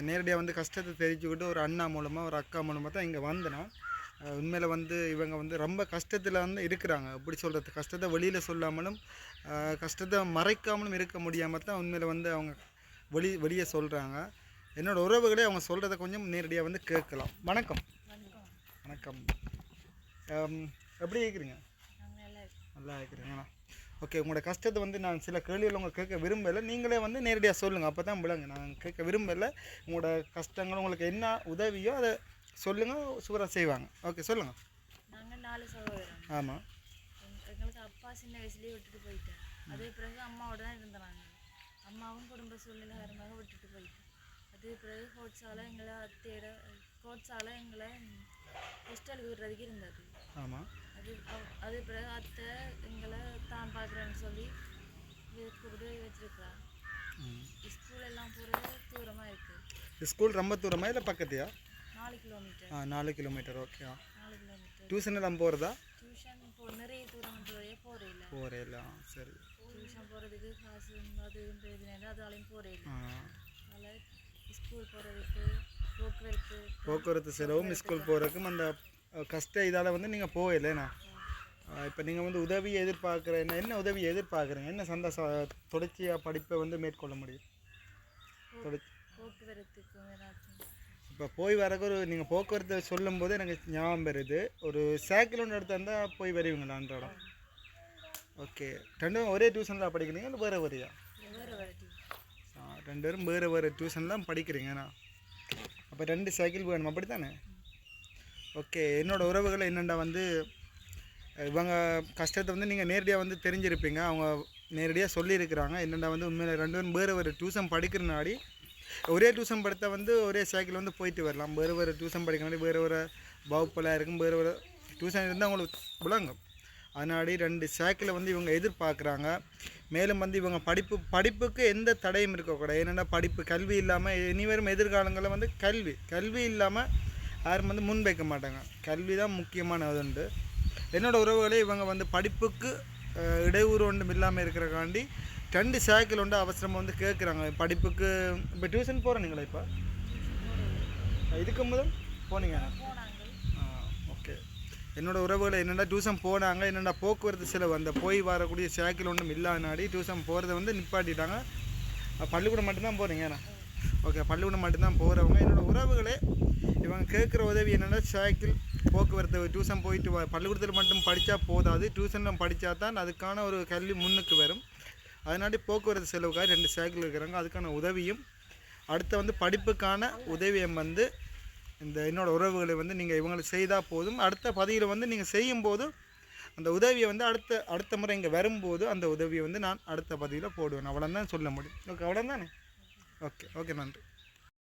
நேரடியாக வந்து கஷ்டத்தை தெரிஞ்சுக்கிட்டு ஒரு அண்ணா மூலமாக ஒரு அக்கா மூலமாக தான் இங்கே வந்தேன். உண்மையில் வந்து இவங்க வந்து ரொம்ப கஷ்டத்தில் வந்து இருக்கிறாங்க. எப்படி சொல்கிறது, கஷ்டத்தை வெளியில் சொல்லாமலும் கஷ்டத்தை மறைக்காமலும் இருக்க முடியாமல் தான் உண்மையில் வந்து அவங்க வெளியே சொல்கிறாங்க. என்னோடய உறவுகளே அவங்க சொல்கிறத கொஞ்சம் நேரடியாக வந்து கேட்கலாம். வணக்கம். வணக்கம். எப்படி இருக்கிறீங்க? நல்லா இருக்கிறீங்களா? ஓகே, உங்களோட கஷ்டத்தை வந்து நான் சில கேள்விகள் உங்களை கேட்க விரும்பலை. நீங்களே வந்து நேரடியாக சொல்லுங்கள், அப்போ தான் விளங்க. நான் கேட்க விரும்பலை. உங்களோட கஷ்டங்கள் உங்களுக்கு என்ன உதவியோ அதை சொல்லுங்கள், சூப்பராக செய்வாங்க. ஓகே, சொல்லுங்கள். நாங்கள் 4 சகோதரன். ஆமாம். எங்களுக்கு அப்பா சின்ன வயசுலேயே விட்டுட்டு போயிட்டேன். அதே பிறகு அம்மாவோட தான் இருந்தாங்க. அம்மாவும் குடும்ப சூழ்நிலை காரணமாக விட்டுட்டு போயிட்டேன். அதே பிறகு கோட்ஸால் எங்களை ஹாஸ்டலுக்கு விடுறதுக்கு இருந்தது. ஆமாம். அது பிறகு அத்தை எங்களை தான் பார்க்குறேன்னு சொல்லி கூப்பிட்டு வச்சிருக்கா. ஸ்கூல் எல்லாம் போகிறது தூரமாக இருக்குது. ஸ்கூல் ரொம்ப தூரமாக இல்லை பக்கத்தையா? 4 kilometre. 4 kilometre. Okay. 4 kilometre. Tuition எல்லாம் போகிறதா? டியூஷன் நிறைய தூரம் போகிறேன். சரி. டியூஷன் போகிறதுக்கு காசு அது பிரயோஜனம், அதாலையும் போகிறேன். அதனால் ஸ்கூல் போகிறதுக்கு போக்குவரத்து செலவும் ஸ்கூல் போகிறதுக்கும் அந்த கஷ்டம் இதால் வந்து நீங்கள் போகலைண்ணா. இப்போ நீங்கள் வந்து உதவியை எதிர்பார்க்குறேன். என்ன உதவியை எதிர்பார்க்குறீங்க? என்ன சந்தோஷம் தொடர்ச்சியாக படிப்பை வந்து மேற்கொள்ள முடியும்? இப்போ போய் வரக்கு ஒரு நீங்கள் போக்குவரத்து சொல்லும் போது எனக்கு ஞாபகம் வருது, ஒரு சைக்கிள் ஒன்று எடுத்து வந்தால் போய் வருவீங்களா அன்றாடம்? ஓகே. ரெண்டும் ஒரே டியூஷனில் படிக்கிறீங்க இல்லை வேறு வேறையா? 2 பேரும் வேறு டியூஷன்லாம் படிக்கிறீங்கண்ணா. அப்போ 2 சைக்கிள் வேணும், அப்படி தானே? ஓகே. என்னோடய உறவுகளை என்னென்னா வந்து இவங்க கஷ்டத்தை வந்து நீங்கள் நேரடியாக வந்து தெரிஞ்சிருப்பீங்க. அவங்க நேரடியாக சொல்லியிருக்கிறாங்க. என்னென்னா வந்து உண்மையில் 2 பேரும் வேறு டியூஷன் படிக்கிறனாடி ஒரே டியூஷன் படித்தா வந்து ஒரே சைக்கிள் வந்து போயிட்டு வரலாம். வேறு டியூஷன் படிக்கிறனாடி வேறு வகுப்பெல்லாம் இருக்கும். வேறு டியூஷன் இருந்தால் அவங்களுக்கு விளங்கும். அதனாடி 2 சைக்கிளை வந்து இவங்க எதிர்பார்க்குறாங்க. மேலும் வந்து இவங்க படிப்புக்கு எந்த தடையும் இருக்கக்கூடாது. ஏன்னா கல்வி இல்லாமல் இனிவரும் எதிர்காலங்களில் வந்து கல்வி இல்லாமல் யாரும் வந்து முன்வைக்க மாட்டாங்க. கல்வி தான் முக்கியமானது உண்டு. என்னோடய உறவுகளே இவங்க வந்து படிப்புக்கு இடையூறு ஒன்றும் இல்லாமல் இருக்கிறக்காண்டி 2 சைக்கிள் ஒன்று அவசரமாக வந்து கேட்குறாங்க. படிப்புக்கு இப்போ டியூஷன் போகிறீங்களா? இப்போ இதுக்கு முதல் போனீங்க? ஓகே. என்னோடய உறவுகளை என்னென்னா டியூஷன் போனாங்க. என்னென்னா போக்குவரத்து செலவு அந்த போய் வரக்கூடிய சைக்கிள் ஒன்றும் இல்லாதனாடி டியூஷன் போகிறத வந்து நிப்பாட்டிட்டாங்க. பள்ளிக்கூடம் மட்டும்தான் போகிறீங்கண்ணா. ஓகே. பள்ளிக்கூடம் மட்டும்தான் போகிறவங்க என்னோடய உறவுகளே இவங்க கேட்குற உதவி என்னென்னா சைக்கிள் போக்குவரத்து டியூஷன் போயிட்டு பள்ளிக்கூடத்தில் மட்டும் படித்தா போதாது, டியூஷனில் படித்தா தான் அதுக்கான ஒரு கல்வி முன்னுக்கு வரும். அதனாடி போக்குவரத்து செலவுக்காக 2 சைக்கிள் இருக்கிறாங்க. அதுக்கான உதவியும் அடுத்த வந்து படிப்புக்கான உதவியும் வந்து இந்த என்னோடய உறவுகளை வந்து நீங்கள் இவங்களுக்கு செய்தால் போதும். அடுத்த பதிவில் வந்து நீங்கள் செய்யும்போது அந்த உதவியை வந்து அடுத்த முறை இங்கே வரும்போது அந்த உதவியை வந்து நான் அடுத்த பதிவில் போடுவேன். அவ்வளோதான் சொல்ல முடியும். ஓகே, அவ்வளோதானே? ஓகே. நன்றி.